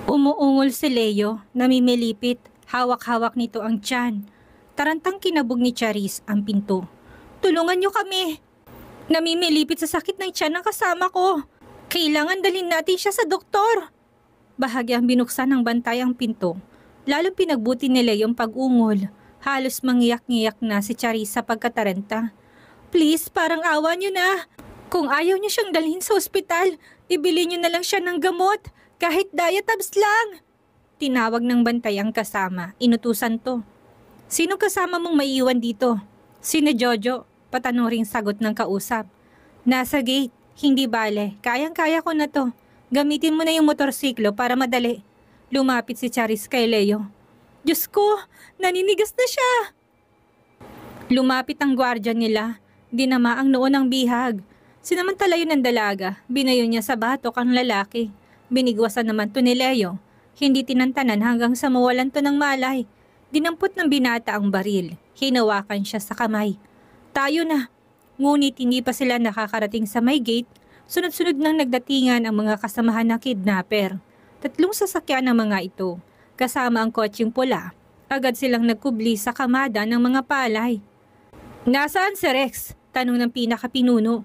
Umuungol si Leo, namimilipit, hawak-hawak nito ang tiyan. Tarantang kinabog ni Charis ang pinto. Tulungan niyo kami! Namimilipit sa sakit ng tiyan ng kasama ko. Kailangan dalhin natin siya sa doktor. Bahagyang binuksan ng bantay ang pinto. Lalong pinagbuti ni Leo ang pag-ungol. Halos mangiyak-ngiyak na si Charis sa pagkataranta. Please, parang awa niyo na. Kung ayaw niyo siyang dalhin sa ospital, ibili niyo na lang siya ng gamot. Kahit diatabs lang. Tinawag ng bantay ang kasama. Inutusan to. Sino kasama mong maiiwan dito? Sino Jojo? Patanuring sagot ng kausap. Nasa gate. Hindi bale. Kayang-kaya ko na to. Gamitin mo na yung motorsiklo para madali. Lumapit si Charis kay Leo. Diyos ko, naninigas na siya. Lumapit ang gwardya nila. Dinama ang noo ng bihag. Sinamantala yun ng dalaga. Binayo niya sa batok ang lalaki. Binigwasan naman to ni Leo. Hindi tinantanan hanggang sa mawalan to ng malay. Dinampot ng binata ang baril. Hinawakan siya sa kamay. Tayo na. Ngunit hindi pa sila nakakarating sa may gate. Sunod-sunod nang nagdatingan ang mga kasamahan ng kidnapper. 3 sasakyan ng mga ito. Kasama ang kotseng pula. Agad silang nagkubli sa kamada ng mga palay. Nasaan si Rex? Tanong ng pinakapinuno.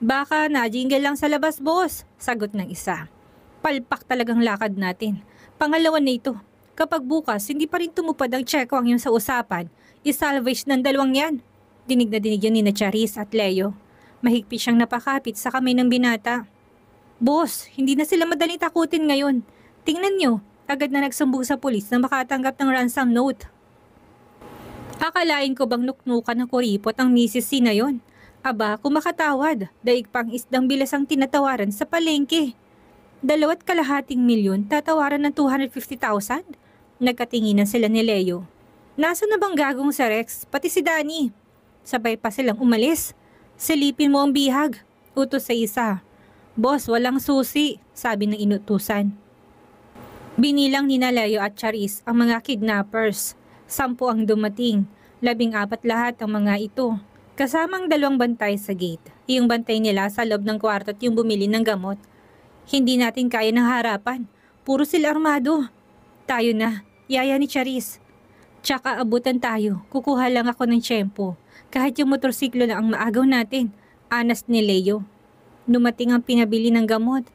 Baka na-jingle lang sa labas, boss. Sagot ng isa. Palpak talagang lakad natin. Pangalawa na ito. Kapag bukas hindi pa rin tumupad ang checkpoint yun sa usapan, isalvage ng 2 yan. Dinig na dinig yun ni Charis at Leo. Mahigpit siyang napakapit sa kamay ng binata. Boss, hindi na sila madaling takutin ngayon. Tingnan nyo, agad na nagsumbong sa pulis na makatanggap ng ransom note. Akalain ko bang nuknukan ng kuripot ang Mrs. C na yon? Aba, kung makatawad, daig pang isdang bilas ang tinatawaran sa palengke. 2.5 milyon tatawaran ng 250,000? Nagkatinginan sila ni Leo. Nasa na bang gagong si Rex, pati si Danny? Sabay pa silang umalis. Silipin mo ang bihag. Utos sa isa. Boss, walang susi, sabi ng inutusan. Binilang ni Leo at Charis ang mga kidnappers. 10 ang dumating. 14 lahat ang mga ito. Kasamang 2 bantay sa gate. Yung bantay nila sa loob ng kwarto at yung bumili ng gamot. Hindi natin kaya ng harapan. Puro sila armado. Tayo na. Yaya ni Charis. Tsaka abutan tayo. Kukuha lang ako ng tiyempo. Kahit yung motorsiklo na ang maagaw natin. Anas ni Leo. Dumating ang pinabili ng gamot.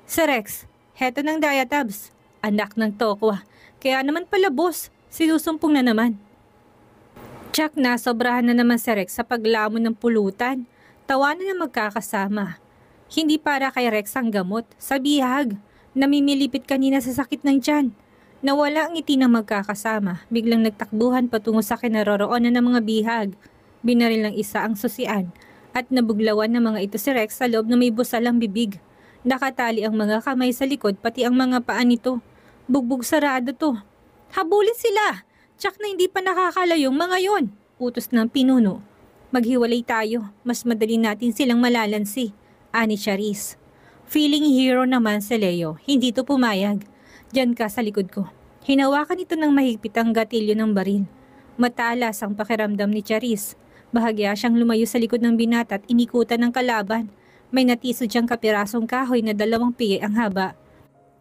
Sir Rex, heto ng diatabs. Anak ng tokwa. Kaya naman pala boss, sinusumpong na naman. Tsak na sobrahan na naman si Rex sa paglamon ng pulutan. Tawanan na magkakasama. Hindi para kay Rex ang gamot, sa bihag. Namimilipit kanina sa sakit ng tiyan. Nawala ang ngiti ng magkakasama. Biglang nagtakbuhan patungo sa kinaroroonan ng mga bihag. Binaril ng isa ang susian. At nabuglawan ng mga ito si Rex sa loob na may busalang bibig. Nakatali ang mga kamay sa likod pati ang mga paa nito. Bugbog sarado to. Habulin sila! Tsak na hindi pa nakakalayong mga yon. Utos ng pinuno. Maghiwalay tayo. Mas madali natin silang malalansi. Ani Charis. Feeling hero naman si Leo. Hindi to pumayag. Diyan ka sa likod ko. Hinawakan ito ng mahigpit ang gatilyo ng baril. Matalas ang pakiramdam ni Charis. Bahagya siyang lumayo sa likod ng binata at inikutan ng kalaban. May natisod siyang kapirasong kahoy na 2 pigi ang haba.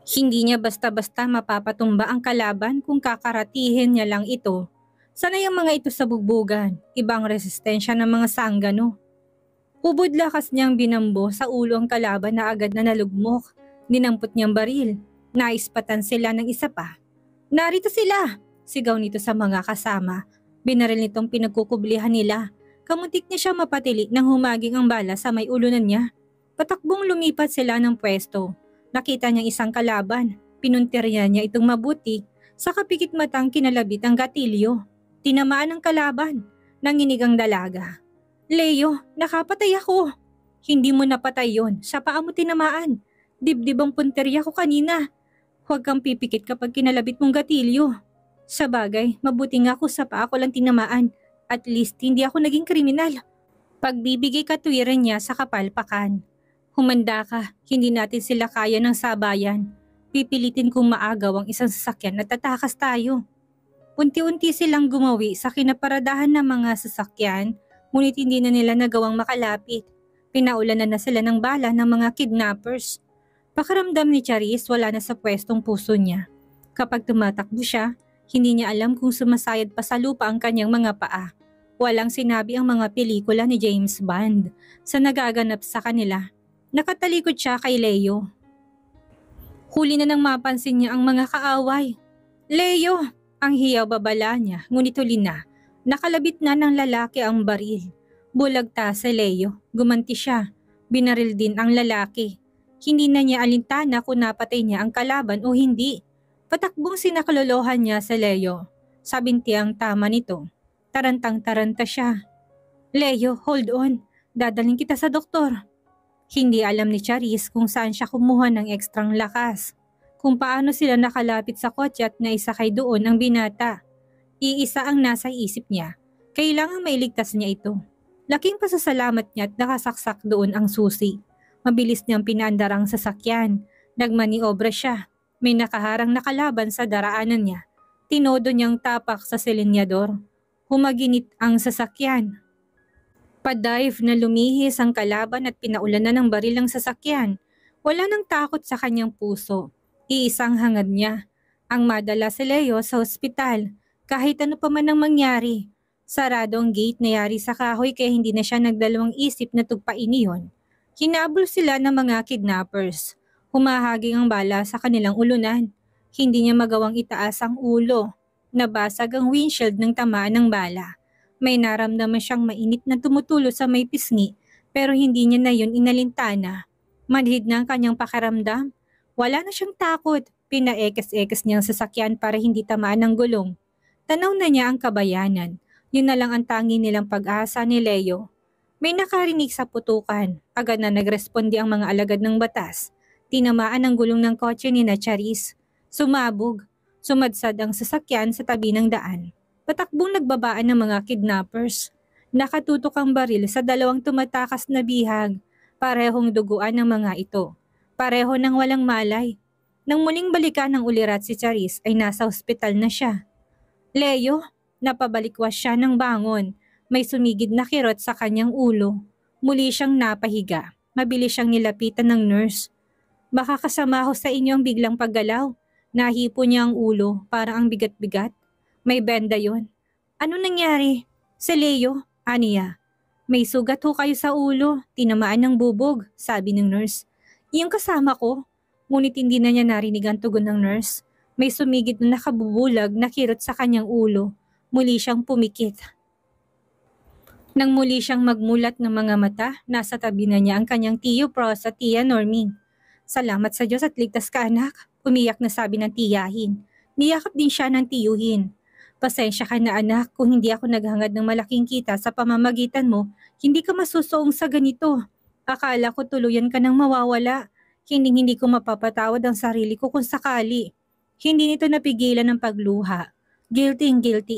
Hindi niya basta-basta mapapatumba ang kalaban kung kakaratihin niya lang ito. Sanay ang mga ito sa bugbugan. Ibang resistensya ng mga sanggano. Ubod lakas niyang binambo sa ulo ang kalaban na agad na nalugmok. Dinampot niyang baril. Naispatan sila ng isa pa. Narito sila! Sigaw nito sa mga kasama. Binaril nitong pinagkukublihan nila. Kamuntik niya siya mapatili nang humaging ang bala sa may ulunan niya. Patakbong lumipat sila ng pwesto. Nakita niyang isang kalaban. Pinuntirya niya itong mabuti. Sa kapikit matang kinalabit ang gatilyo. Tinamaan ang kalaban. Nanginig ang dalaga. Leo, nakapatay ako. Hindi mo napatay yon. Sa paa mo tinamaan. Dibdib ang punteriya ko kanina. Huwag kang pipikit kapag kinalabit mong gatilyo. Sa bagay, mabuti nga ako sa paa ko lang tinamaan. At least hindi ako naging kriminal. Pagbibigay katwiran niya sa kapalpakan. Humanda ka, hindi natin sila kaya ng sabayan. Pipilitin kong maagaw ang isang sasakyan at tatakas tayo. Unti-unti silang gumawi sa kinaparadahan ng mga sasakyan. Ngunit hindi na nila nagawang makalapit. Pinaulanan na sila ng bala ng mga kidnappers. Pakiramdam ni Charis wala na sa pwestong puso niya. Kapag tumatakbo siya, hindi niya alam kung sumasayad pa sa lupa ang kanyang mga paa. Walang sinabi ang mga pelikula ni James Bond sa nagaganap sa kanila. Nakatalikod siya kay Leo. Huli na nang mapansin niya ang mga kaaway. Leo! Ang hiyaw babala niya, ngunit huli na. Nakalabit na ng lalaki ang baril. Bulagta si Leo. Gumanti siya. Binaril din ang lalaki. Hindi na niya alintana kung napatay niya ang kalaban o hindi. Patakbong sinakalolohan niya si Leo. Sabinti ang tama nito. Tarantang-taranta siya. Leo, hold on. Dadaling kita sa doktor. Hindi alam ni Charis kung saan siya kumuha ng ekstrang lakas. Kung paano sila nakalapit sa kotse at naisakay doon ang binata. Iisa ang nasa isip niya. Kailangang mailigtas niya ito. Laking pasasalamat niya at nakasaksak doon ang susi. Mabilis niyang pinaandar ang sasakyan. Nagmaniobra siya. May nakaharang na kalaban sa daraanan niya. Tinodo niyang tapak sa silinyador. Humaginit ang sasakyan. Padive na lumihis ang kalaban at pinaulanan ng baril ang sasakyan. Wala nang takot sa kanyang puso. Iisang hangad niya. Ang madala si Leo sa ospital. Kahit ano pa man ang mangyari. Sarado ang gate na yari sa kahoy kaya hindi na siya nagdalawang isip na tugpain iyon. Hinabol sila ng mga kidnappers. Humahaging ang bala sa kanilang ulunan. Hindi niya magawang itaas ang ulo. Nabasag ang windshield ng tamaan ng bala. May naramdaman siyang mainit na tumutulo sa may pisngi pero hindi niya na yun inalintana. Manhid na ang kanyang pakiramdam. Wala na siyang takot. Pinaekes-ekes niyang sasakyan para hindi tamaan ng gulong. Tanaw na niya ang kabayanan. Yun na lang ang tangi nilang pag-asa ni Leo. May nakarinig sa putukan. Agad na nagresponde ang mga alagad ng batas. Tinamaan ang gulong ng kotse ni Charis. Sumabog. Sumadsad ang sasakyan sa tabi ng daan. Patakbong nagbabaan ng mga kidnappers. Nakatutok ang baril sa dalawang tumatakas na bihag. Parehong duguan ng mga ito. Pareho nang walang malay. Nang muling balikan ng ulirat si Charis ay nasa ospital na siya. Leo, napabalikwas siya ng bangon. May sumigid na kirot sa kanyang ulo. Muli siyang napahiga. Mabilis siyang nilapitan ng nurse. Baka kasama ho sa inyo ang biglang paggalaw. Nahipo niya ang ulo, parang ang bigat-bigat. May benda yon. Ano nangyari? Si Leo, aniya. May sugat ho kayo sa ulo, tinamaan ng bubog, sabi ng nurse. Yung kasama ko, ngunit hindi na niya narinig ang tugon ng nurse. May sumigid na nakabubulag na kirot sa kanyang ulo. Muli siyang pumikit. Nang muli siyang magmulat ng mga mata, nasa tabi na niya ang kanyang tiyo Pros at tiya Norming. Salamat sa Diyos at ligtas ka anak, umiyak na sabi ng tiyahin. Niyakap din siya ng tiyuhin. Pasensya ka na anak kung hindi ako naghangad ng malaking kita sa pamamagitan mo, hindi ka masusuong sa ganito. Akala ko tuluyan ka nang mawawala. Hindi ko mapapatawad ang sarili ko kung sakali. Hindi nito napigilan ng pagluha. Guilty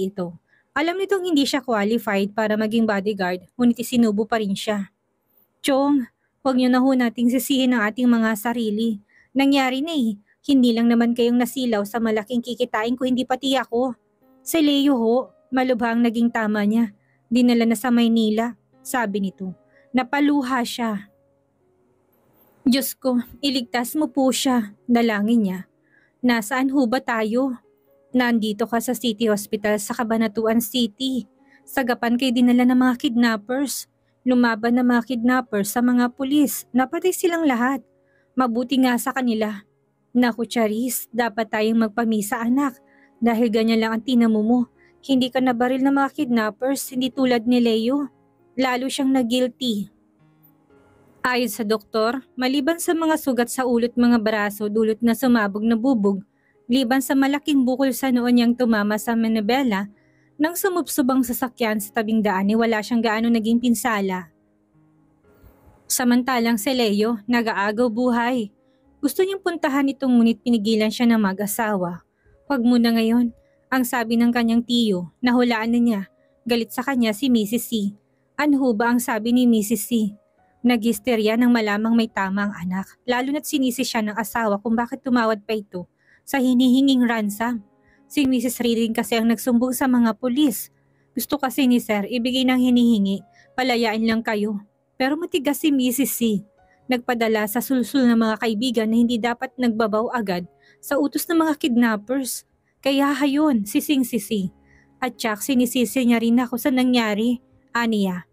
ito. Alam nitong hindi siya qualified para maging bodyguard, ngunit isinubo pa rin siya. Chong, huwag niyo na ho nating sisihin ang ating mga sarili. Nangyari na eh, hindi lang naman kayong nasilaw sa malaking kikitain ko hindi pati ako. Si Leo ho, malubha ang naging tama niya. Dinala na sa Maynila, sabi nito. Napaluha siya. Diyos ko, iligtas mo po siya, dalangin niya. Nasaan ho ba tayo? Nandito ka sa City Hospital sa Cabanatuan City. Sagapan kay dinala ng mga kidnappers. Lumaban ng mga kidnappers sa mga pulis. Napatay silang lahat. Mabuti nga sa kanila. Naku Charis, dapat tayong magpamisa anak. Dahil ganyan lang ang tinamo mo. Hindi ka nabaril ng mga kidnappers, hindi tulad ni Leo. Lalo siyang na-guilty. Ayon sa doktor, maliban sa mga sugat sa ulo't mga braso dulot na sumabog na bubog, liban sa malaking bukol sa noon niyang tumama sa manibela, nang sumubsob ang sasakyan sa tabing daan ay wala siyang gaano naging pinsala. Samantalang si Leo, nag-aagaw buhay. Gusto niyang puntahan itong ngunit pinigilan siya ng mag-asawa. Huwag muna ngayon, ang sabi ng kanyang tiyo, nahulaan na niya. Galit sa kanya si Mrs. C. Ano ba ang sabi ni Mrs. C? Nag-histerya nang malamang may tama ang anak, lalo na't sinisi siya ng asawa kung bakit tumawad pa ito sa hinihinging ransom. Si Mrs. Reading kasi ang nagsumbong sa mga pulis. Gusto kasi ni Sir ibigay ng hinihingi, palayain lang kayo. Pero matigas si Mrs. C. Nagpadala sa sulsul ng mga kaibigan na hindi dapat nagbabaw agad sa utos ng mga kidnappers. Kaya hayon, sising-sisi. At tsak sinisisi niya rin ako sa nangyari. Aniya,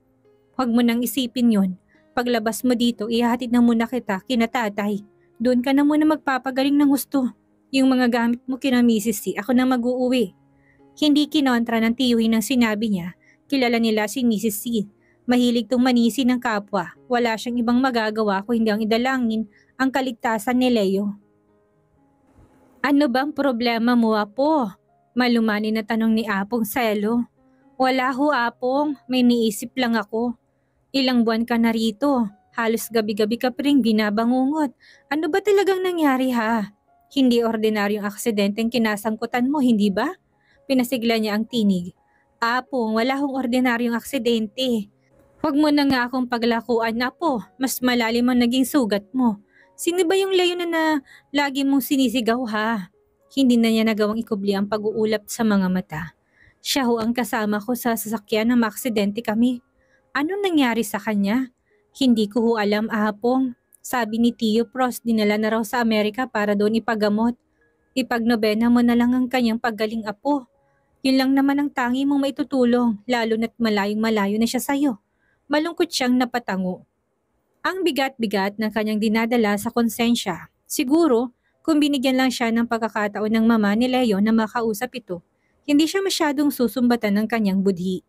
huwag mo nang isipin yon. Paglabas mo dito, ihahatid na muna kita kina tatay. Doon ka na muna magpapagaling ng gusto. Yung mga gamit mo kina Mrs. C, ako na mag-uuwi. Hindi kinontra ng tiyuhin ng sinabi niya. Kilala nila si Mrs. C. Mahilig tong manisi ng kapwa. Wala siyang ibang magagawa kung hindi ang idalangin ang kaligtasan ni Leo. Ano bang problema mo, Apo? Malumanin na tanong ni Apong Selo. Wala ho, Apong. May niisip lang ako. Ilang buwan ka na rito. Halos gabi-gabi ka pa rin binabangungot. Ano ba talagang nangyari ha? Hindi ordinaryong aksidenteng kinasangkutan mo, hindi ba? Pinasigla niya ang tinig. Apong, wala hong ordinaryong aksidente. Huwag mo na nga akong paglakuan, Apo. Mas malalim ang naging sugat mo. Sino ba yung Leo na lagi mong sinisigaw ha? Hindi na niya nagawang ikubli ang pag-uulap sa mga mata. Siya ho ang kasama ko sa sasakyan na maaksidente kami. Anong nangyari sa kanya? Hindi ko ho alam, Apong. Sabi ni Tio Pros, dinala na raw sa Amerika para doon ipagamot. Ipagnobena mo na lang ang kanyang paggaling, Apo. Yun lang naman ang tangi mong maitutulong, lalo na't malayong-malayo na siya sa'yo. Malungkot siyang napatango. Ang bigat-bigat ng kanyang dinadala sa konsensya. Siguro, kung binigyan lang siya ng pagkakataon ng mama ni Leo na makausap ito, hindi siya masyadong susumbatan ng kanyang budhi.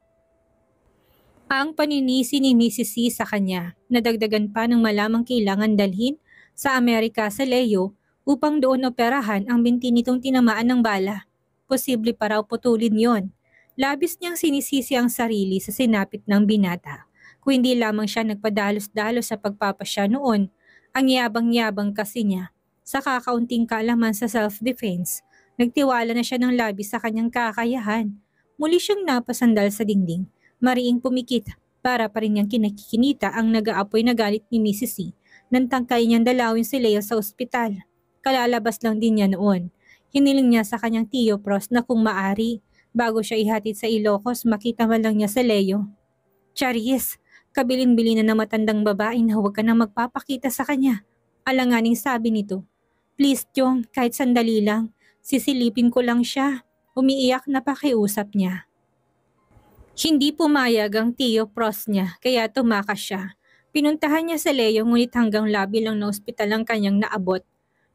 Ang paninisi ni Mrs. C sa kanya, nadagdagan pa ng malamang kailangan dalhin sa Amerika sa Leo upang doon operahan ang binti nitong tinamaan ng bala. Posible pa raw putulin yon. Labis niyang sinisisi ang sarili sa sinapit ng binata. Kung hindi lamang siya nagpadalos-dalos sa pagpapasya noon, ang yabang-yabang kasi niya. Sa kakaunting kaalaman sa self-defense, nagtiwala na siya ng labis sa kanyang kakayahan. Muli siyang napasandal sa dingding, mariing pumikit para pa rin niyang kinakikinita ang nag-aapoy na galit ni Mrs. C nang tangkay niyang dalawin si Leo sa ospital. Kalalabas lang din niya noon. Hiniling niya sa kanyang Tio Pros na kung maari, bago siya ihatid sa Ilocos, makita man lang niya sa Leo. Charis, kabilin-bilin na matandang babae na huwag ka na magpapakita sa kanya. Alanganing sabi nito. Please, Jong, kahit sandali lang. Sisilipin ko lang siya. Umiiyak na pakiusap niya. Hindi pumayag ang Tio Pros niya, kaya tumakas siya. Pinuntahan niya sa Leo ngunit hanggang labi lang na ospital ang kanyang naabot.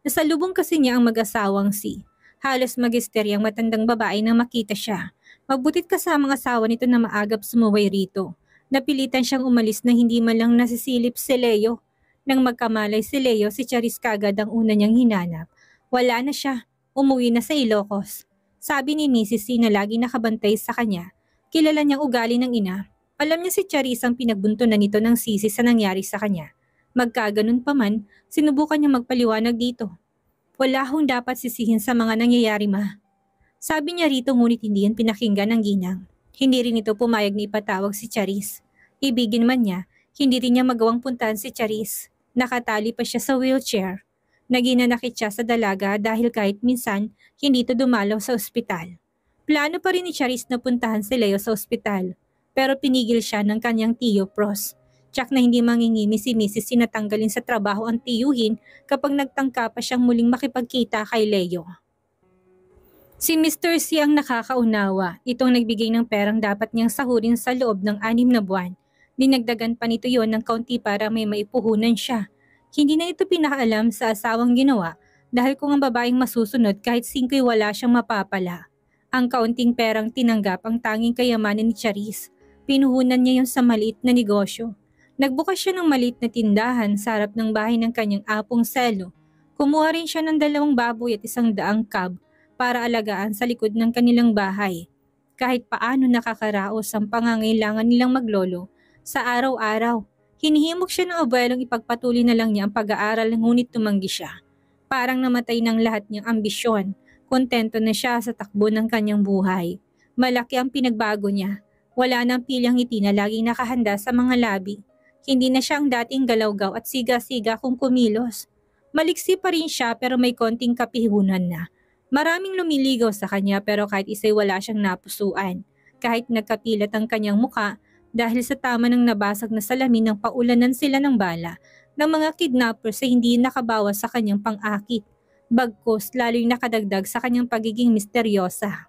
Nasalubong kasi niya ang mag-asawang si. Halos magisteryang matandang babae nang makita siya. Mabutit kasamang asawa nito na maagap sumuway rito. Napilitan siyang umalis na hindi man lang nasisilip si Leo. Nang magkamalay si Leo, si Charis kagad ang una niyang hinanap. Wala na siya. Umuwi na sa Ilocos. Sabi ni Mrs. C na lagi nakabantay sa kanya. Kilala niyang ugali ng ina. Alam niya si Charis ang pinagbuntunan nito ng sisi sa nangyari sa kanya. Magkaganon pa man, sinubukan niya magpaliwanag dito. Wala hong dapat sisihin sa mga nangyayari, ma. Sabi niya rito ngunit hindi yan pinakinggan ng ginang. Hindi rin ito pumayag na ipatawag si Charis. Ibigin man niya, hindi rin niya magawang puntahan si Charis. Nakatali pa siya sa wheelchair. Naginanakit siya sa dalaga dahil kahit minsan, hindi ito dumalaw sa ospital. Plano pa rin ni Charis na puntahan si Leo sa ospital. Pero pinigil siya ng kanyang Tio Pros. Tsak na hindi mangingimi si Mrs. sinatanggalin sa trabaho ang tiyuhin kapag nagtangka pa siyang muling makipagkita kay Leo. Si Mr. C ang nakakaunawa. Itong nagbigay ng perang dapat niyang sahurin sa loob ng 6 na buwan. Dinagdagan pa nito yon ng kaunti para may maipuhunan siya. Hindi na ito pinakaalam sa asawang ginawa dahil kung ang babaeng masusunod kahit 5 wala siyang mapapala. Ang kaunting perang tinanggap ang tanging kayamanan ni Charis. Pinuhunan niya yon sa maliit na negosyo. Nagbukas siya ng maliit na tindahan sa harap ng bahay ng kanyang apong Selo. Kumuha rin siya ng 2 baboy at 100 cab para alagaan sa likod ng kanilang bahay. Kahit paano nakakaraos ang pangangailangan nilang maglolo sa araw-araw. Hinihimok siya ng abuelong ipagpatuloy na lang niya ang pag-aaral ngunit tumanggi siya. Parang namatay ng lahat niyang ambisyon. Kontento na siya sa takbo ng kanyang buhay. Malaki ang pinagbago niya. Wala nang pilyang ngiti na laging nakahanda sa mga labi. Hindi na siya ang dating galawgaw at siga-siga kung kumilos. Maliksi pa rin siya pero may konting kapihunan na. Maraming lumiligaw sa kanya pero kahit isa'y wala siyang napusuan. Kahit nagkapilat ang kanyang muka dahil sa tama ng nabasag na salamin ng paulanan sila ng bala, ng mga kidnappers ay hindi nakabawas sa kanyang pang-akit. Bagkus lalo'y nakadagdag sa kanyang pagiging misteryosa.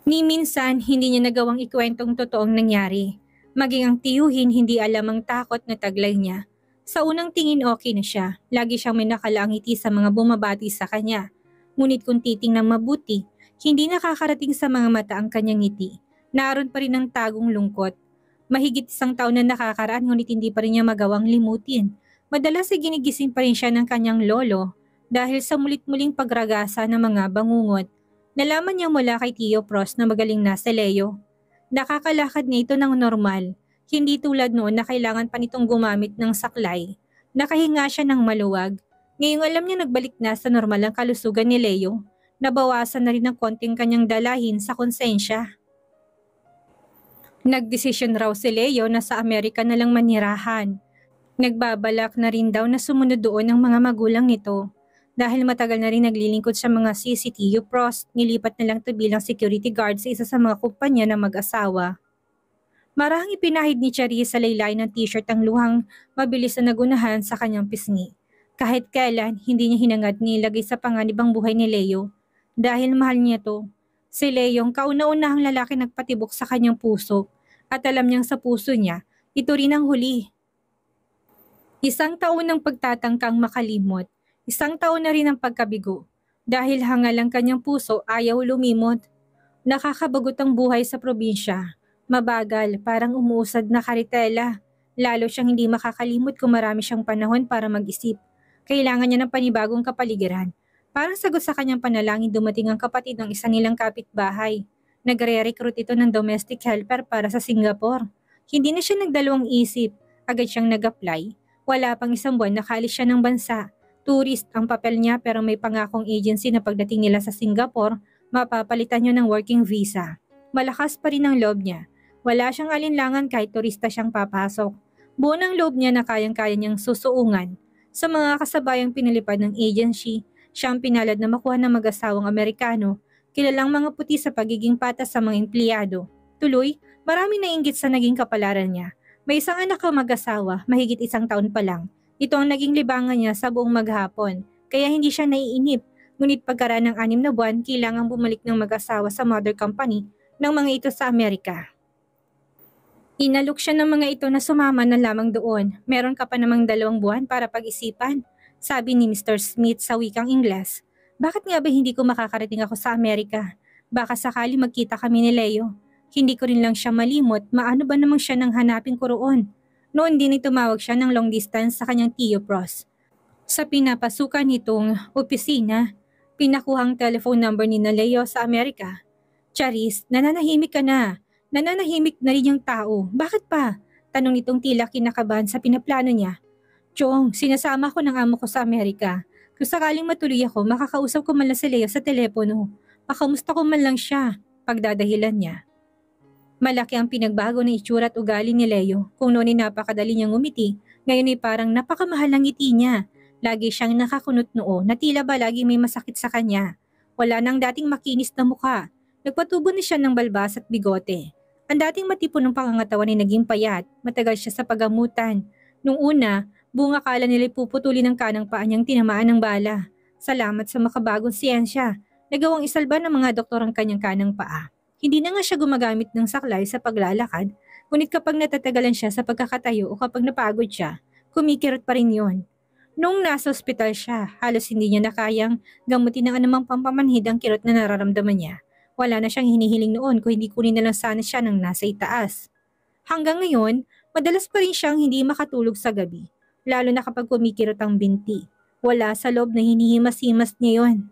Ni minsan, hindi niya nagawang ikwentong totoong nangyari. Maging ang tiyuhin, hindi alam ang takot na taglay niya. Sa unang tingin okay na siya. Lagi siyang may nakalaang ngiti sa mga bumabati sa kanya. Ngunit kung titingnan mabuti, hindi nakakarating sa mga mata ang kanyang ngiti. Naroon pa rin ang tagong lungkot. Mahigit 1 taon na nakakaraan ngunit hindi pa rin niya magawang limutin. Madalas ay ginigising pa rin siya ng kanyang lolo dahil sa mulit-muling pagragasa ng mga bangungot. Nalaman niya mula kay Tio Pros na magaling na si Leo. Nakakalakad niya ito ng normal, hindi tulad noon na kailangan pa nitong gumamit ng saklay. Nakahinga siya ng maluwag. Ngayong alam niya nagbalik na sa normal ang kalusugan ni Leo, nabawasan na rin ng konting kanyang dalahin sa konsensya. Nagdesisyon raw si Leo na sa Amerika na lang manirahan. Nagbabalak na rin daw na sumunod doon ang mga magulang nito. Dahil matagal na rin naglilingkod sa mga CCTV pros, nilipat na lang ito bilang security guard sa isa sa mga kumpanya ng mag-asawa. Marahang ipinahid ni Charis sa laylayan ng t-shirt ang luhang mabilis na nagunahan sa kanyang pisngi. Kahit kailan, hindi niya hinangad nilagay sa panganibang buhay ni Leo. Dahil mahal niya to. Si Leo ang kauna-unahang lalaki nagpatibok sa kanyang puso. At alam niyang sa puso niya, ito rin ang huli. 1 taon ng pagtatangkang makalimot. 1 taon na rin ang pagkabigo. Dahil hangal ang kanyang puso, ayaw lumimot. Nakakabagot ang buhay sa probinsya. Mabagal, parang umuusad na karitela. Lalo siyang hindi makakalimot kung marami siyang panahon para mag-isip. Kailangan niya ng panibagong kapaligiran. Parang sagot sa kanyang panalangin dumating ang kapatid ng isa nilang kapitbahay. Nagre-recruit ito ng domestic helper para sa Singapore. Hindi na siya nagdalawang isip. Agad siyang nag-apply. Wala pang 1 buwan nakaalis siya ng bansa. Tourist ang papel niya pero may pangakong agency na pagdating nila sa Singapore, mapapalitan niya ng working visa. Malakas pa rin ang loob niya. Wala siyang alinlangan kahit turista siyang papasok. Buo ng loob niya na kayang-kaya niyang susuungan. Sa mga kasabayang pinalipad ng agency, siya ang pinalad na makuha ng mag-asawang Amerikano, kilalang mga puti sa pagiging patas sa mga empleyado. Tuloy, marami nainggit sa naging kapalaran niya. May isang anak ang mag-asawa, mahigit 1 taon pa lang. Ito ang naging libangan niya sa buong maghapon, kaya hindi siya naiinip. Ngunit pagkaraan ng 6 na buwan, kailangang bumalik ng mag-asawa sa mother company ng mga ito sa Amerika. Inalok siya ng mga ito na sumama na lamang doon. Meron ka pa namang 2 buwan para pag-isipan, sabi ni Mr. Smith sa wikang Ingles. Bakit nga ba hindi ko makakarating ako sa Amerika? Baka sakali magkita kami ni Leo. Hindi ko rin lang siya malimot, maano ba namang siya nang hanapin ko roon? Noon din tumawag siya ng long distance sa kanyang Tio Pros. Sa pinapasukan nitong opisina, pinakuhang telephone number ni na Leo sa Amerika. Charis, nananahimik ka na. Nananahimik na rin yung tao. Bakit pa? Tanong nitong tila kinakabahan sa pinaplano niya. Chong, sinasama ko ng amo ko sa Amerika. Kung sakaling matuloy ako, makakausap ko man lang si Leo sa telepono. Makamusta ko man lang siya, pagdadahilan niya. Malaki ang pinagbago ng itsura at ugali ni Leo. Kung noon ay napakadali niyang umiti, ngayon ay parang napakamahal ang ngiti niya. Lagi siyang nakakunot noo na tila ba lagi may masakit sa kanya. Wala nang dating makinis na mukha. Nagpatubo na siya ng balbas at bigote. Ang dating matipon ng pangangatawan ay naging payat. Matagal siya sa pagamutan. Nung una, buong akala nila puputulin ng kanang paa niyang tinamaan ng bala. Salamat sa makabagong siyensya. Nagawang isalba ng mga doktor ang kanyang kanang paa. Hindi na nga siya gumagamit ng saklay sa paglalakad, ngunit kapag natatagalan siya sa pagkakatayo o kapag napagod siya, kumikirot pa rin yon. Noong nasa ospital siya, halos hindi niya na kayang gamutin ng anumang pampamanhid ang kirot na nararamdaman niya. Wala na siyang hinihiling noon kung hindi kunin na lang sana siya ng nasa itaas. Hanggang ngayon, madalas pa rin siyang hindi makatulog sa gabi, lalo na kapag kumikirot ang binti. Wala sa loob na hinihimas-himas niya yon.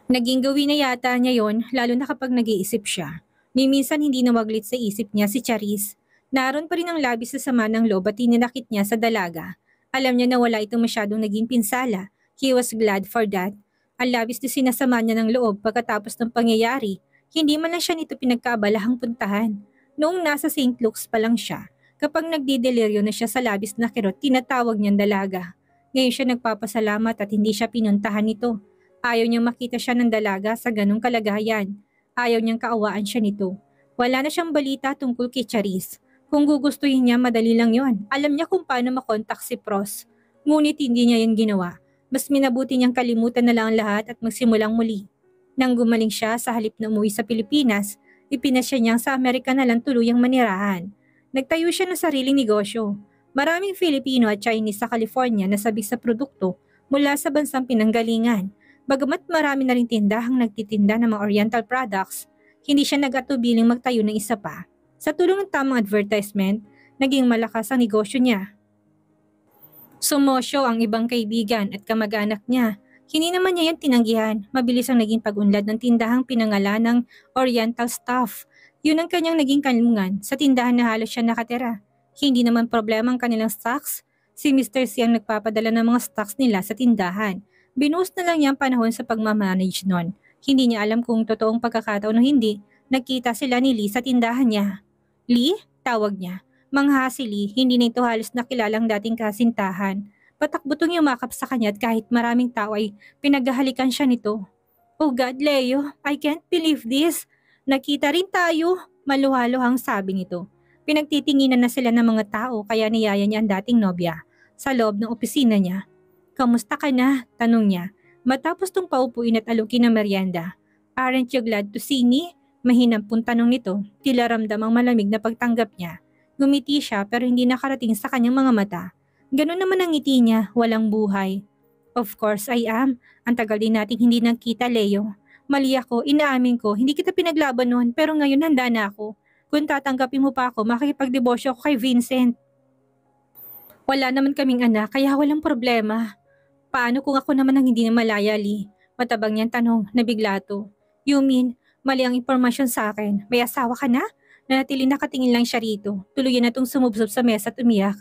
Naging gawin na yata niya yon, lalo na kapag nag-iisip siya. Minsan hindi nawaglit sa isip niya si Charis. Naroon pa rin ang labis sa sama ng loob at tinanakit niya sa dalaga. Alam niya na wala itong masyadong naging pinsala. He was glad for that. Ang labis na sinasama niya ng loob pagkatapos ng pangyayari. Hindi man lang siya nito pinagkabalahang puntahan. Noong nasa St. Luke's pa lang siya, kapag nagdideliryo na siya sa labis na kirot, tinatawag niyang dalaga. Ngayon siya nagpapasalamat at hindi siya pinuntahan nito. Ayaw niyang makita siya ng dalaga sa ganong kalagayan. Ayaw niyang kaawaan siya nito. Wala na siyang balita tungkol kay Charis. Kung gugustuhin niya, madali lang yon. Alam niya kung paano makontak si Pros. Ngunit hindi niya yan ginawa. Mas minabuti niyang kalimutan na lang ang lahat at magsimulang muli. Nang gumaling siya sa halip na umuwi sa Pilipinas, ipinasya niyang sa Amerika na lang tuluyang manirahan. Nagtayo siya ng sariling negosyo. Maraming Filipino at Chinese sa California na sabik sa produkto mula sa bansang pinanggalingan. Bagamat marami na rin tindahang nagtitinda ng mga Oriental products, hindi siya nag-atubiling magtayo ng isa pa. Sa tulong ng tamang advertisement, naging malakas ang negosyo niya. Sumosyo ang ibang kaibigan at kamag-anak niya. Hindi naman niya yan tinanggihan. Mabilis ang naging pag-unlad ng tindahang pinangalan ng Oriental Stuff. Yun ang kanyang naging kanlungan sa tindahan na halos siya nakatira. Hindi naman problema ang kanilang stocks. Si Mr. C ang nagpapadala ng mga stocks nila sa tindahan. Binuhos na lang niya ang panahon sa pagmamanage nun. Hindi niya alam kung totoong pagkakataon o hindi. Nagkita sila ni Lee sa tindahan niya. Lee? Tawag niya. Mangha si Lee, hindi na ito halos nakilalang dating kasintahan. Patakbutong yumakap sa kanya at kahit maraming tao ay pinaghahalikan siya nito. Oh God, Leo, I can't believe this. Nakita rin tayo, maluhaluhang sabi nito. Pinagtitinginan na sila ng mga tao kaya niyaya niya ang dating nobya sa loob ng opisina niya. Kamusta ka na? Tanong niya. Matapos tong paupuin at alukin ng merienda. Aren't you glad to see me? Mahinampong tanong nito, tila ramdam ang malamig na pagtanggap niya. Gumiti siya pero hindi nakarating sa kanyang mga mata. Ganun naman ang ngiti niya, walang buhay. Of course I am. Ang tagal din nating hindi nagkita, Leo. Mali ako, inaamin ko, hindi kita pinaglaban noon pero ngayon handa na ako. Kung tatanggapin mo pa ako, makikipagdebosyo ako kay Vincent. Wala naman kaming anak kaya walang problema. Paano kung ako naman ang hindi na malaya, Lee? Matabang niyang tanong, nabigla to. You mean, mali ang impormasyon sa akin. May asawa ka na? Nanatili nakatingin lang siya rito. Tuluyan na itong sumubsob sa mesa at umiyak.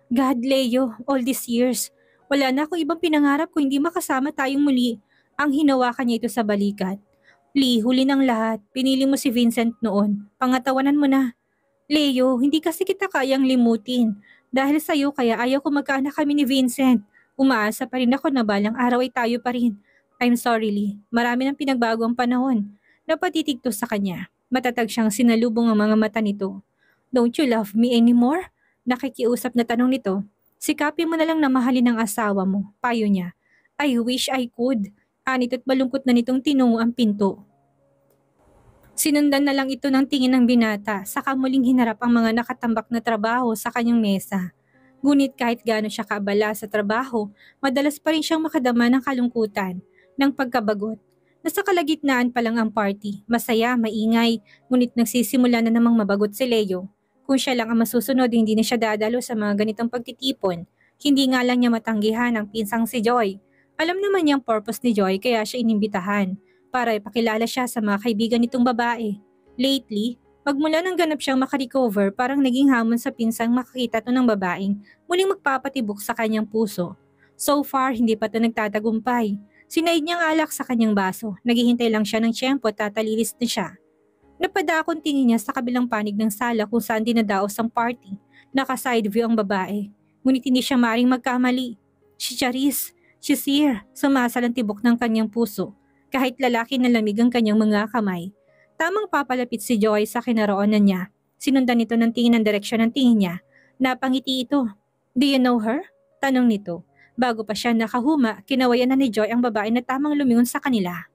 God, Leo, all these years. Wala na akong ibang pinangarap kung hindi makasama tayong muli. Ang hinawakan niya ito sa balikat. Lee, huli ng lahat. Pinili mo si Vincent noon. Pangatawanan mo na. Leo, hindi kasi kita kayang limutin. Dahil sa'yo kaya ayaw ko magkaanak kami ni Vincent. Umaasa pa rin ako na balang araw ay tayo pa rin. I'm sorry, Lee. Marami ng pinagbago ang panahon. Napatitig to sa kanya. Matatag siyang sinalubong ang mga mata nito. Don't you love me anymore? Nakikiusap na tanong nito. Sikapin mo na lang na mahalin ang asawa mo. Payo niya. I wish I could. Anit at malungkot na nitong tinungo ang pinto. Sinundan na lang ito ng tingin ng binata, saka muling hinarap ang mga nakatambak na trabaho sa kanyang mesa. Ngunit kahit gaano siya kaabala sa trabaho, madalas pa rin siyang makadama ng kalungkutan, ng pagkabagot. Nasa kalagitnaan pa lang ang party, masaya, maingay, ngunit nagsisimula na namang mabagot si Leo. Kung siya lang ang masusunod, hindi na siya dadalo sa mga ganitong pagtitipon. Hindi nga lang niya matanggihan ang pinsang si Joy. Alam naman niya ang purpose ni Joy kaya siya inimbitahan para ipakilala siya sa mga kaibigan nitong babae. Lately, magmula nang ganap siyang makarecover, parang naging hamon sa pinsang makakita to ng babaeng muling magpapatibok sa kanyang puso. So far, hindi pa to nagtatagumpay. Sinaid niyang alak sa kanyang baso. Naghihintay lang siya ng tiyempo at tatalilis na siya. Napadakon tingin niya sa kabilang panig ng sala kung saan dinadaos ang party. Naka-side view ang babae. Ngunit hindi siya maring magkamali. Si Charis, si Sir, sumasalang tibok ng kanyang puso. Kahit lalaki na lamig ang kanyang mga kamay. Tamang papalapit si Joy sa kinaroonan niya. Sinundan nito ng tingin ng direksyon ng tingin niya. Napangiti ito. Do you know her? Tanong nito. Bago pa siya nakahuma, kinawayan na ni Joy ang babae na tamang lumingon sa kanila.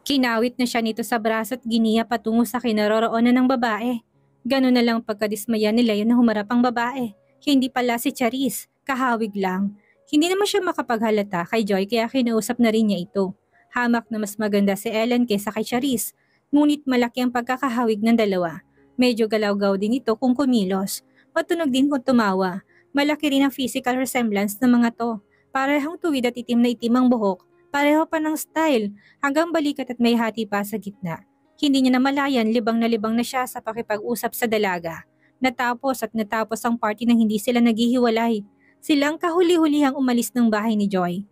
Kinawit na siya nito sa braso at giniya patungo sa kinaroroonan ng babae. Ganun na lang pagkadismaya ni Leo na humarap ang babae. Hindi pala si Charis, kahawig lang. Hindi naman siya makapaghalata kay Joy kaya kinausap na rin niya ito. Hamak na mas maganda si Ellen kaysa kay Charis, ngunit malaki ang pagkakahawig ng dalawa. Medyo galaw-gaw din ito kung kumilos. Matunog din kung tumawa. Malaki rin ang physical resemblance ng mga to. Parehong tuwid at itim na itim ang buhok. Pareho pa ng style, hanggang balikat at may hati pa sa gitna. Hindi niya namalayan, libang na siya sa pakipag-usap sa dalaga. Natapos ang party nang hindi sila naghihiwalay. Silang kahuli-hulihang umalis ng bahay ni Joy.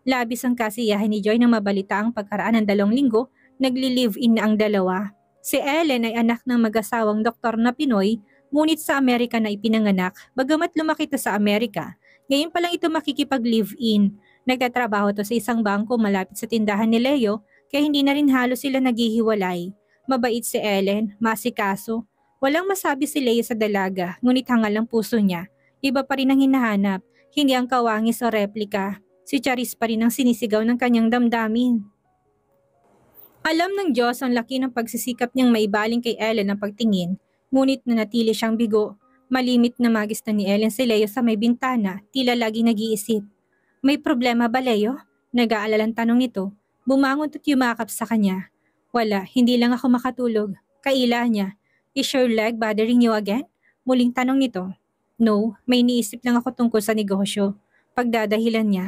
Labis ang kasiyahan ni Joy nang mabalita ang pagkaraan ng 2 linggo, nagli-live-in na ang dalawa. Si Ellen ay anak ng mag-asawang doktor na Pinoy, ngunit sa Amerika na ipinanganak, bagamat lumaki ito sa Amerika. Ngayon pa lang ito makikipag-live-in. Nagtatrabaho to sa isang bangko malapit sa tindahan ni Leo, kaya hindi na rin halos sila naghihiwalay. Mabait si Ellen, masikaso. Walang masabi si Leo sa dalaga, ngunit hangal ang puso niya. Iba pa rin ang hinahanap, hindi ang kawangis o replika. Si Charis pa rin ang sinisigaw ng kanyang damdamin. Alam ng Diyos ang laki ng pagsisikap niyang maibaling kay Ellen ang pagtingin, ngunit nanatili siyang bigo. Malimit na magis na ni Ellen si Leo sa may bintana, tila lagi nag-iisip. May problema ba, Leo? Nag-aalalang tanong nito. Bumangon at yumakap sa kanya. Wala, hindi lang ako makatulog. Kaila niya. Is your leg bothering you again? Muling tanong nito. No, may iniisip lang ako tungkol sa negosyo. Pagdadahilan niya.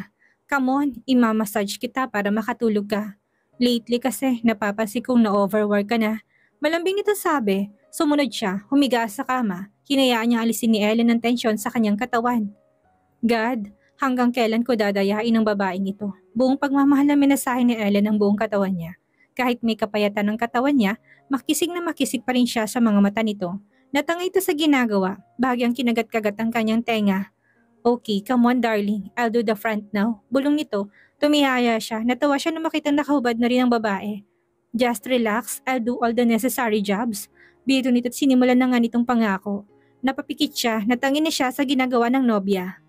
Come on, imamassage kita para makatulog ka. Lately kasi, napapansin kong na-overwork ka na. Malambing nito sabi. Sumunod siya, humiga sa kama. Hinayaan niya alisin ni Ellen ang tensyon sa kanyang katawan. God, hanggang kailan ko dadayain ang babaeng ito? Buong pagmamahal na minasahe ni Ellen ang buong katawan niya. Kahit may kapayatan ng katawan niya, makisig na makisig pa rin siya sa mga mata nito. Natangay ito sa ginagawa, bahagyang kinagat-kagat ang kanyang tenga. Okay, come on darling, I'll do the front now. Bulong nito, tumihaya siya, natawa siya na makitang nakahubad na rin ang babae. Just relax, I'll do all the necessary jobs. Biro nito't sinimulan na nga nitong pangako. Napapikit siya, natangin na siya sa ginagawa ng nobya.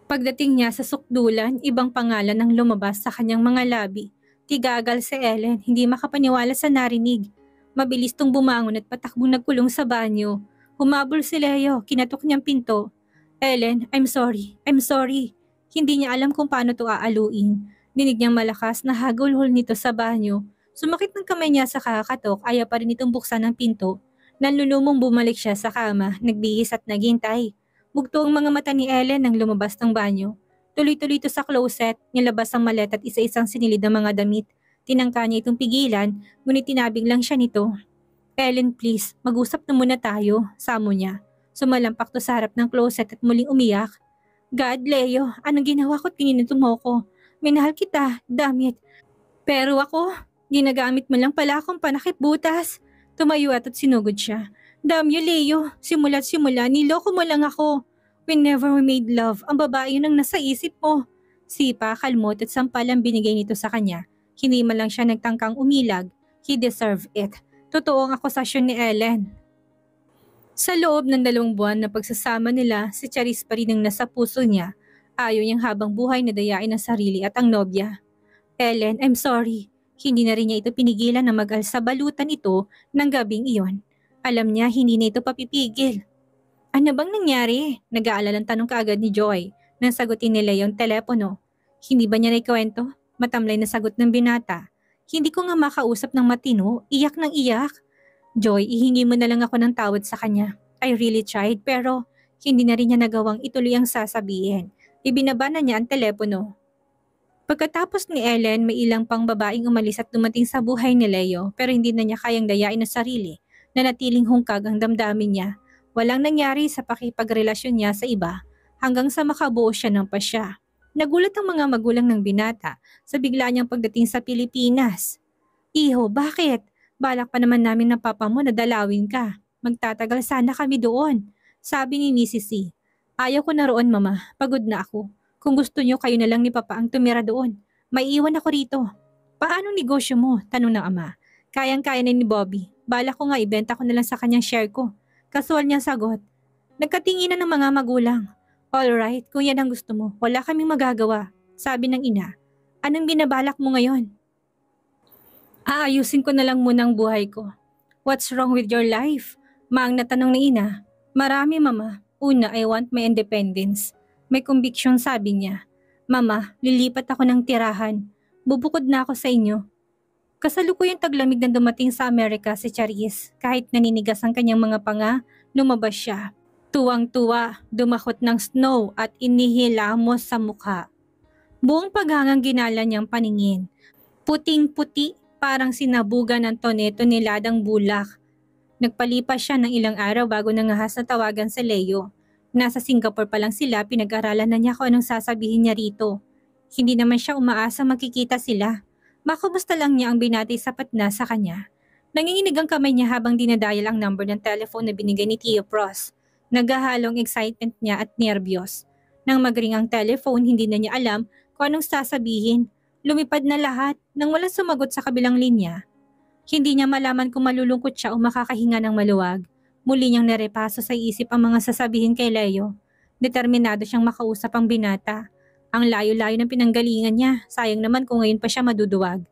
Pagdating niya sa sukdulan, ibang pangalan ang lumabas sa kanyang mga labi. Tigagal si Ellen, hindi makapaniwala sa narinig. Mabilis tong bumangon at patakbong nagkulong sa banyo. Humabol si Leo, kinatok niyang pinto. Ellen, I'm sorry. Hindi niya alam kung paano to aaluin. Dinig niyang malakas na hagulhol nito sa banyo. Sumakit ng kamay niya sa kakatok, ayaw pa rin itong buksan ng pinto. Nanlulumong bumalik siya sa kama, nagbihis at naghintay. Bugto ang mga mata ni Ellen nang lumabas ng banyo. Tuloy-tuloy ito sa closet, nilabas ang maleta at isa-isang sinilid ng mga damit. Tinangka niya itong pigilan, ngunit tinabig lang siya nito. Ellen, please, mag-usap na muna tayo, samo niya. Sumalampak to sa harap ng closet at muling umiyak. God, Leo, anong ginawa ko't kininito mo ko? Minahal kita, damit. Pero ako, ginagamit mo lang pala akong panakip butas. Tumayo at sinugod siya. Damyo, Leo, simula't simula, niloko mo lang ako. Whenever we made love, ang babae yun ang nasa isip mo. Sipa, kalmot at sampal ang binigay nito sa kanya. Hindi man lang siya nagtangkang umilag. He deserved it. Totoo ang akusasyon ni Ellen. Sa loob ng 2 buwan na pagsasama nila, si Charis pa rin ang nasa puso niya. Ayaw niyang habang buhay na dayain ang sarili at ang nobya. Ellen, I'm sorry. Hindi na rin niya ito pinigilan na mag-al sa balutan ito ng gabing iyon. Alam niya hindi na ito papipigil. Ano bang nangyari? Nag-aalalang tanong kaagad ni Joy nang sagutin nila yung telepono. Hindi ba niya naikwento? Matamlay na sagot ng binata. Hindi ko nga makausap ng matino, iyak ng iyak. Joy, ihingi mo na lang ako ng tawad sa kanya. I really tried pero hindi na rin niya nagawang ituloy ang sasabihin. Ibinaba na niya ang telepono. Pagkatapos ni Ellen, may ilang pang babaeng umalis at dumating sa buhay ni Leo pero hindi na niya kayang dayain ang sarili na natiling hungkag ang damdamin niya. Walang nangyari sa pakipagrelasyon niya sa iba hanggang sa makabuo siya ng pasya. Nagulat ang mga magulang ng binata sa bigla niyang pagdating sa Pilipinas. Iho, bakit? Balak pa naman namin ng papa mo na dalawin ka. Magtatagal sana kami doon. Sabi ni Mrs. C. Ayaw ko na roon, mama. Pagod na ako. Kung gusto niyo, kayo na lang ni papa ang tumira doon. May iwan ako rito. Paano negosyo mo? Tanong ng ama. Kayang-kaya na ni Bobby. Balak ko nga ibenta ko na lang sa kanyang share ko. Kasual niyang sagot. Nagkatinginan ng mga magulang. Alright, kung yan ang gusto mo, wala kaming magagawa. Sabi ng ina. Anong binabalak mo ngayon? Aayusin ko na lang muna ang buhay ko. What's wrong with your life? Maang natanong ni ina. Marami, mama. Una, I want my independence. May conviction, sabi niya. Mama, lilipat ako ng tirahan. Bubukod na ako sa inyo. Kasalukuyang taglamig na dumating sa Amerika si Charis. Kahit naninigas ang kanyang mga panga, lumabas siya. Tuwang-tuwa, dumakot ng snow at inihilamos sa mukha. Buong paghangang ginala niyang paningin. Puting-puti, parang sinabugan ng toneto niladang bulak. Nagpalipas siya ng ilang araw bago nangahas na tawagan sa Leo. Nasa Singapore pa lang sila, pinag-aralan na niya kung anong sasabihin niya rito. Hindi naman siya umaasa makikita sila. Makumusta lang niya ang binatay sapat na sa kanya. Nanginginig ang kamay niya habang dinadayal ang number ng telephone na binigay ni Tio Pros. Naghahalong excitement niya at nerbiyos. Nang magring ang telephone, hindi na niya alam kung anong sasabihin. Lumipad na lahat nang walang sumagot sa kabilang linya. Hindi niya malaman kung malulungkot siya o makakahinga ng maluwag. Muli niyang narepaso sa isip ang mga sasabihin kay Leo. Determinado siyang makausap ang binata. Ang layo-layo ng pinanggalingan niya, sayang naman kung ngayon pa siya maduduwag.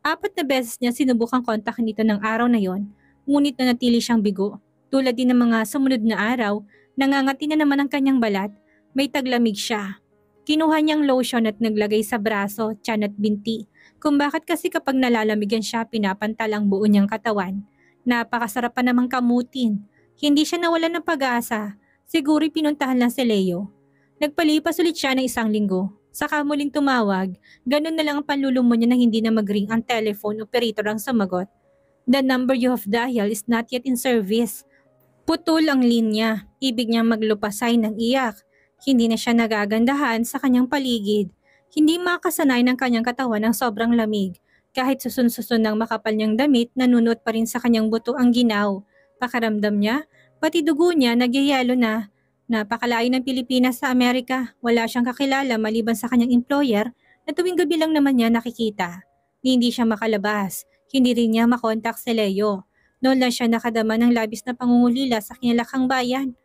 4 na beses niya sinubukang kontakin ito ng araw na yon, ngunit nanatili siyang bigo. Tulad din ng mga sumunod na araw, nangangati na naman ang kanyang balat, may taglamig siya. Kinuha niyang lotion at naglagay sa braso, tiyan at binti. Kung bakit kasi kapag nalalamigan siya, pinapantal ang buo niyang katawan. Napakasarap pa namang kamutin. Hindi siya nawalan ng pag-asa. Siguro'y pinuntahan lang si Leo. Nagpalipas ulit siya ng 1 linggo. Saka muling tumawag, ganun na lang ang panlulumo niya na hindi na mag-ring ang telephone operator ang sumagot. The number you have dialed is not yet in service. Putol ang linya, ibig niyang maglupasay ng iyak. Hindi na siya nagagandahan sa kanyang paligid. Hindi makasanay ng kanyang katawan ng sobrang lamig. Kahit susun-susun ng makapal niyang damit, nanunuot pa rin sa kanyang buto ang ginaw. Pakaramdam niya, pati dugo niya nagyayelo na. Napakalayo ng Pilipinas sa Amerika. Wala siyang kakilala maliban sa kanyang employer na tuwing gabi lang naman niya nakikita. Hindi siya makalabas. Hindi rin niya makontak si Leo. Noon lang siya nakadama ng labis na pangungulila sa kinalakang bayan.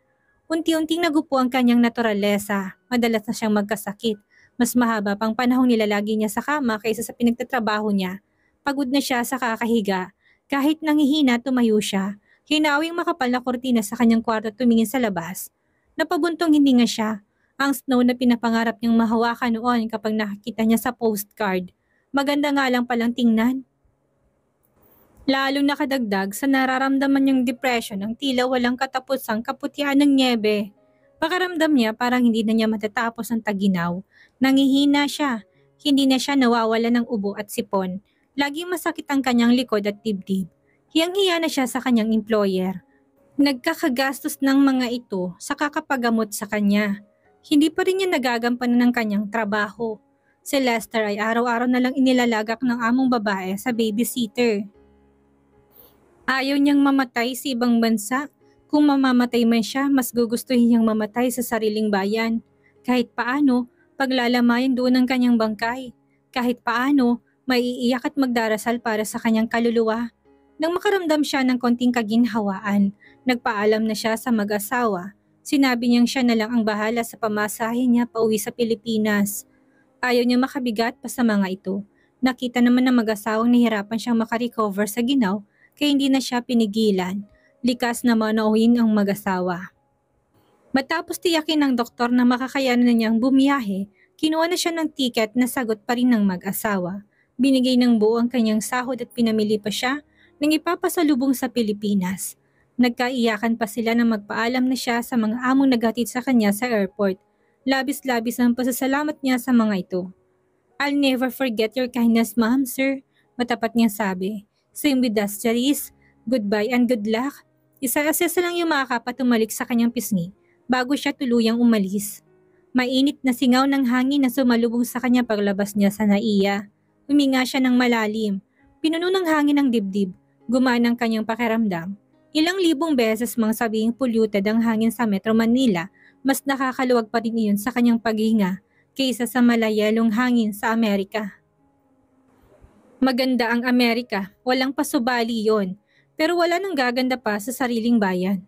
Unti-unting nagupo ang kanyang naturalesa. Madalas na siyang magkasakit. Mas mahaba pang panahong nilalagi niya sa kama kaysa sa pinagtatrabaho niya. Pagod na siya sa kakahiga. Kahit nangihina, tumayo siya. Hinawing makapal na kortina sa kanyang kwarto tumingin sa labas. Napabuntong hindi nga siya. Ang snow na pinapangarap niyang mahawakan noon kapag nakikita niya sa postcard. Maganda nga lang palang tingnan. Lalong nakadagdag sa nararamdaman niyang depression ang tila walang katapusang kaputihan ng nyebe. Pakaramdam niya parang hindi na niya matatapos ang taginaw. Nangihina siya. Hindi na siya nawawala ng ubo at sipon. Laging masakit ang kanyang likod at dibdib. Hiyang-hiya na siya sa kanyang employer. Nagkakagastos ng mga ito sa kakapagamot sa kanya. Hindi pa rin niya nagagampanan ng kanyang trabaho. Si Lester ay araw-araw na lang inilalagak ng among babae sa babysitter. Ayaw niyang mamatay sa ibang bansa. Kung mamamatay man siya, mas gugustuhin niyang mamatay sa sariling bayan. Kahit paano, paglalamayan doon ang kanyang bangkay. Kahit paano, maiiyak at magdarasal para sa kanyang kaluluwa. Nang makaramdam siya ng konting kaginhawaan, nagpaalam na siya sa mag-asawa. Sinabi niyang siya na lang ang bahala sa pamasahe niya pauwi sa Pilipinas. Ayaw niya makabigat pa sa mga ito. Nakita naman ng mag-asawang nahirapan siyang makarecover sa ginaw, kaya hindi na siya pinigilan. Likas na manauhin ang mag-asawa. Matapos tiyakin ng doktor na makakayanan na niyang bumiyahe, kinuha na siya ng tiket na sagot pa rin ng mag-asawa. Binigay ng buo ang kanyang sahod at pinamili pa siya nang ipapasalubong sa Pilipinas. Nagkaiyakan pa sila na magpaalam na siya sa mga among naghatid sa kanya sa airport. Labis-labis ang pasasalamat niya sa mga ito. I'll never forget your kindness, ma'am, sir. Matapat niyang sabi. Same with us, Charis. Goodbye and good luck. Isa-asesa lang yung makakap at tumalik sa kanyang pisngi bago siya tuluyang umalis. Mainit na singaw ng hangin na sumalubong sa kanya paglabas niya sa naiya. Huminga siya ng malalim. Pinuno ng hangin ang dibdib. Gumaan ang kanyang pakiramdam. Ilang libong beses mang sabihing polluted ang hangin sa Metro Manila, mas nakakaluwag pa rin iyon sa kanyang paghinga kaysa sa malayalong hangin sa Amerika. Maganda ang Amerika, walang pasubali yon. Pero wala nang gaganda pa sa sariling bayan.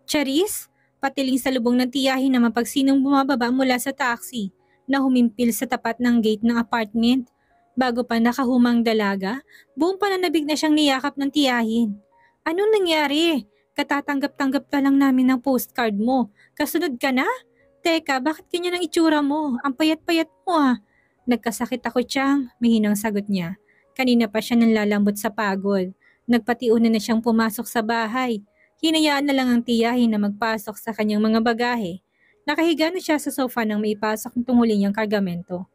Charis, patiling sa lubong ng tiyahin na mapagsinong bumababa mula sa taxi na humimpil sa tapat ng gate ng apartment. Bago pa nakahumang dalaga, buong pananabig na siyang niyakap ng tiyahin. Anong nangyari? Katatanggap-tanggap pa lang namin ng postcard mo. Kasunod ka na? Teka, bakit ganyan ang itsura mo? Ang payat-payat mo ah. Nagkasakit ako, Chang, mahinang sagot niya. Kanina pa siya nanlalambot sa pagod. Nagpatiuna na siyang pumasok sa bahay. Hinayaan na lang ang tiyahin na magpasok sa kanyang mga bagahe. Nakahiga na siya sa sofa nang maipasok ng tunguli niyang kargamento.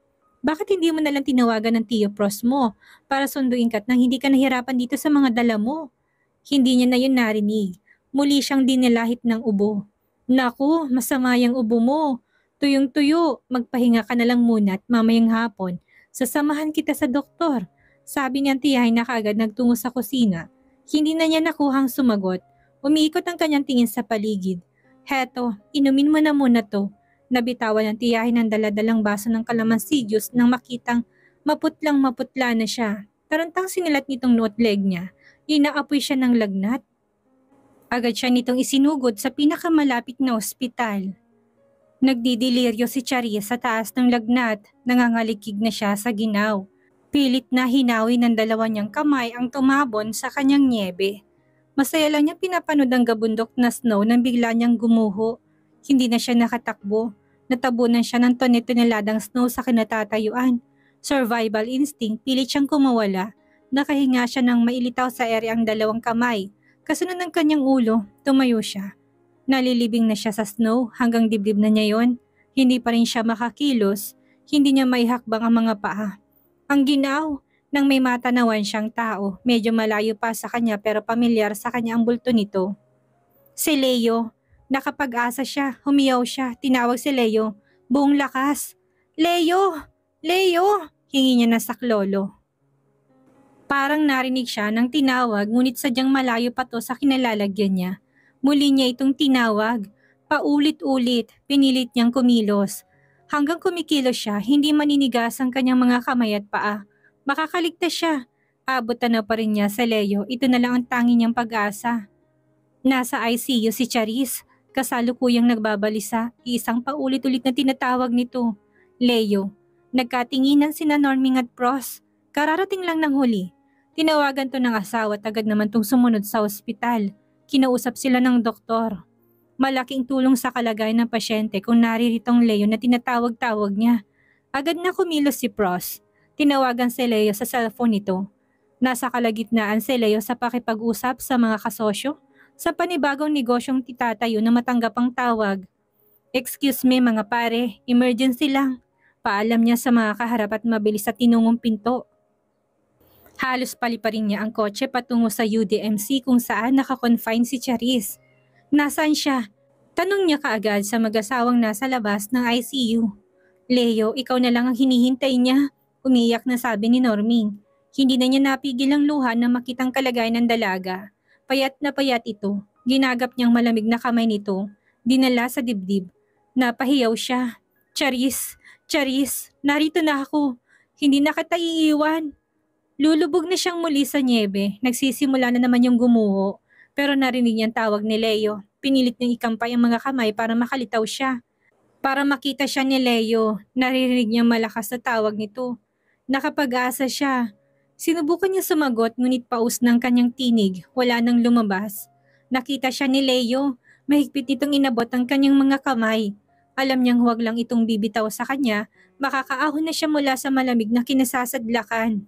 Bakit hindi mo nalang tinawagan ng Tio Pros mo para sunduin ka at nang hindi ka nahirapan dito sa mga dala mo? Hindi niya na yun narinig. Muli siyang dinilahit ng ubo. Naku, masama yung ubo mo. Tuyong-tuyo, magpahinga ka na lang muna at mamayang hapon. Sasamahan kita sa doktor. Sabi niyang tiyahin na kaagad nagtungo sa kusina. Hindi na niya nakuhang sumagot. Umiikot ang kanyang tingin sa paligid. Heto, inumin mo na muna to. Nabitawan ng tiyahin ang daladalang baso ng kalamansi juice nang makitang maputlang maputla na siya. Tarantang sinilat nitong note leg niya. Inaapoy siya ng lagnat. Agad siya nitong isinugod sa pinakamalapit na ospital. Nagdidiliryo si Charis sa taas ng lagnat, nangangalikig na siya sa ginaw. Pilit na hinawi ng dalawa niyang kamay ang tumabon sa kanyang niebe. Masaya lang niya pinapanood ang gabundok na snow nang bigla niyang gumuho. Hindi na siya nakatakbo. Natabunan siya ng tonelalang snow sa kinatatayuan. Survival instinct, pilit siyang kumawala. Nakahinga siya ng mailitaw sa ere ang dalawang kamay. Kasunod ng kanyang ulo, tumayo siya. Nalilibing na siya sa snow hanggang dibdib na niya yon. Hindi pa rin siya makakilos. Hindi niya maihakbang ang mga paa. Ang ginaw! Nang may matanawan siyang tao, medyo malayo pa sa kanya pero pamilyar sa kanya ang bulto nito. Si Leo. Nakapag-asa siya, humiyaw siya, tinawag si Leo. Buong lakas. Leo! Leo! Hingi niya na saklolo. Parang narinig siya ng tinawag ngunit sadyang malayo pa to sa kinalalagyan niya. Muli niya itong tinawag. Paulit-ulit, pinilit niyang kumilos. Hanggang kumikilos siya, hindi maninigas ang kanyang mga kamay at paa. Makakaligtas siya. Abot tanaw pa rin niya sa Leo, ito na lang ang tangi niyang pag-asa. Nasa ICU si Charis, kasalukuyang nagbabalisa, isang paulit-ulit na tinatawag nito. Leo, nagkatinginan sina Norming at Pros. Kararating lang ng huli. Tinawagan to ng asawa at agad naman tong sumunod sa ospital. Kinausap sila ng doktor. Malaking tulong sa kalagayan ng pasyente kung nariritong Leo na tinatawag-tawag niya. Agad na kumilos si Pros. Tinawagan si Leo sa cellphone nito. Nasa kalagitnaan si Leo sa pakipag-usap sa mga kasosyo sa panibagong negosyong titatayo na matanggap ang tawag. Excuse me mga pare, emergency lang. Paalam niya sa mga kaharap at mabilis sa tinungong pinto. Halos paliparin niya ang kotse patungo sa UDMC kung saan nakakonfine si Charis. Nasaan siya? Tanong niya kaagad sa mag-asawang nasa labas ng ICU. Leo, ikaw na lang ang hinihintay niya. Umiyak na sabi ni Norming. Hindi na niya napigil ang luha na makitang kalagayan ng dalaga. Payat na payat ito. Ginagap niyang malamig na kamay nito. Dinala sa dibdib. Napahiyaw siya. Charis, Charis, narito na ako. Hindi na kita iiwan. Lulubog na siyang muli sa niebe. Nagsisimula na naman yung gumuho. Pero narinig niyang tawag ni Leo. Pinilit niyang ikampay ang mga kamay para makalitaw siya. Para makita siya ni Leo, naririnig niyang malakas na tawag nito. Nakapag-asa siya. Sinubukan niya sumagot ngunit paus ng kanyang tinig. Wala nang lumabas. Nakita siya ni Leo. Mahigpit itong inabot ang kanyang mga kamay. Alam niyang huwag lang itong bibitaw sa kanya. Makakaahon na siya mula sa malamig na kinasasadlakan.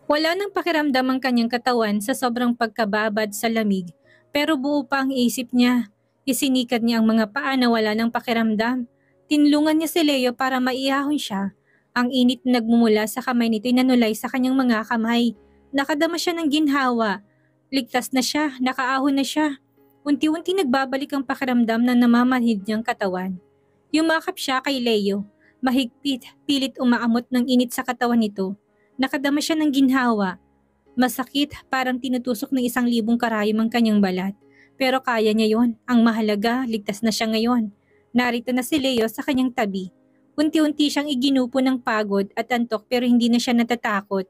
Wala nang pakiramdam ang kanyang katawan sa sobrang pagkababad sa lamig, pero buo pa ang isip niya. Isinikad niya ang mga paa na wala nang pakiramdam. Tinlungan niya si Leo para maihahon siya. Ang init na nagmumula sa kamay nito'y nanulay sa kanyang mga kamay. Nakadama siya ng ginhawa. Ligtas na siya, nakaahon na siya. Unti-unti nagbabalik ang pakiramdam na namamanhid niyang katawan. Yumakap siya kay Leo. Mahigpit, pilit umaamot ng init sa katawan nito. Nakadama siya ng ginhawa. Masakit, parang tinutusok ng 1,000 karayom ang kanyang balat. Pero kaya niya yon. Ang mahalaga, ligtas na siya ngayon. Narito na si Leo sa kanyang tabi. Unti-unti siyang iginupo ng pagod at antok pero hindi na siya natatakot.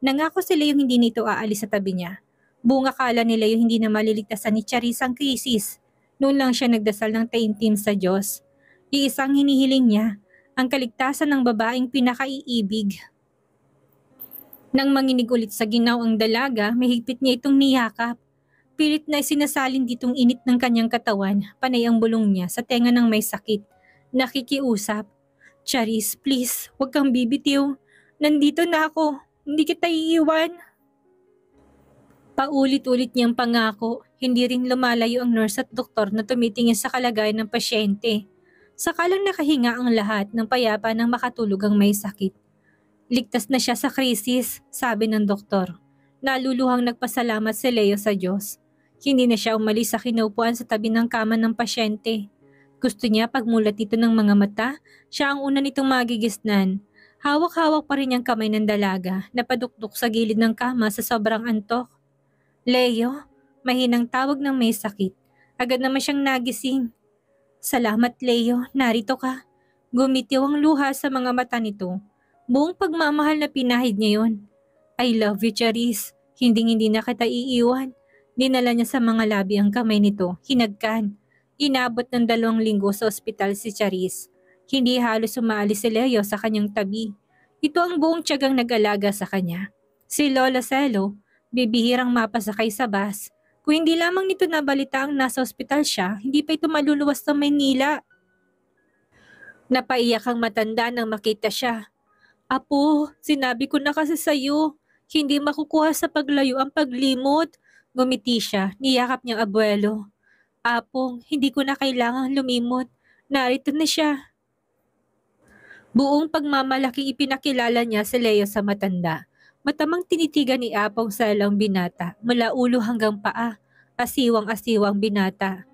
Nangako si Leo hindi nito aalis sa tabi niya. Buong akala ni Leo hindi na maliligtasan ni Charis ang krisis. Noon lang siya nagdasal ng taimtim sa Diyos. Iisang hinihiling niya, ang kaligtasan ng babaeng pinakaiibig. Nang manginig ulit sa ginaw ang dalaga, mahigpit niya itong niyakap. Pilit na sinasalin ditong init ng kanyang katawan, panay ang bulong niya sa tenga ng may sakit. Nakikiusap. Charis, please, huwag kang bibitiw. Nandito na ako. Hindi kita iiwan. Paulit-ulit niyang pangako, hindi rin lumalayo ang nurse at doktor na tumitingin sa kalagayan ng pasyente. Sakalang nakahinga ang lahat ng payapa nang makatulog ang may sakit. Ligtas na siya sa krisis, sabi ng doktor. Naluluhang nagpasalamat si Leo sa Diyos. Hindi na siya umalis sa kinaupuan sa tabi ng kama ng pasyente. Gusto niya pagmulat ito ng mga mata, siya ang una nitong magigisnan. Hawak-hawak pa rin ang kamay ng dalaga, napadukduk sa gilid ng kama sa sobrang antok. Leo, mahinang tawag ng may sakit. Agad naman siyang nagising. Salamat Leo, narito ka. Gumitiw ang luha sa mga mata nito. Buong pagmamahal na pinahid niya yon. I love you, Charis. Hinding-hindi na kita iiwan. Dinala niya sa mga labi ang kamay nito, hinagkan. Inabot ng 2 linggo sa ospital si Charis. Hindi halos umaalis si Leo sa kanyang tabi. Ito ang buong tiyagang nag-alaga sa kanya. Si Lola Celo, bibihirang mapasakay sa bus. Kung hindi lamang nito nabalita ang nasa ospital siya, hindi pa ito maluluwas sa Maynila. Napaiyak ang matanda nang makita siya. Apo, sinabi ko na kasi sa'yo, hindi makukuha sa paglayo ang paglimot. Ngumiti siya, niyakap niyang abuelo. Apong, hindi ko na kailangang lumimot. Narito na siya. Buong pagmamalaki ipinakilala niya si Leo sa matanda. Matamang tinitigan ni Apong sa ilang binata, mula ulo hanggang paa. Asiwang-asiwang binata.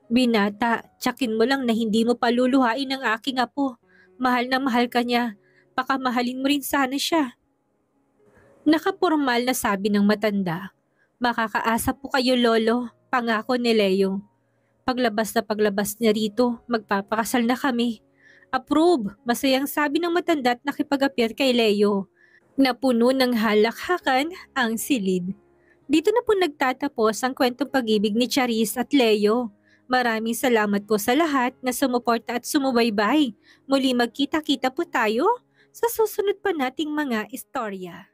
Binata, tsakin mo lang na hindi mo paluluhain ang aking apo. Mahal na mahal ka niya. Pakamahalin mo rin sana siya. Nakapormal na sabi ng matanda. Makakaasa po kayo, Lolo. Pangako ni Leo. Paglabas na paglabas niya rito, magpapakasal na kami. Approve! Masayang sabi ng matanda at nakipag-appear kay Leo. Napuno ng halakhakan ang silid. Dito na po nagtatapos ang kwentong pag-ibig ni Charis at Leo. Maraming salamat po sa lahat na sumuporta at sumubaybay. Muli magkita-kita po tayo sa susunod pa nating mga istorya.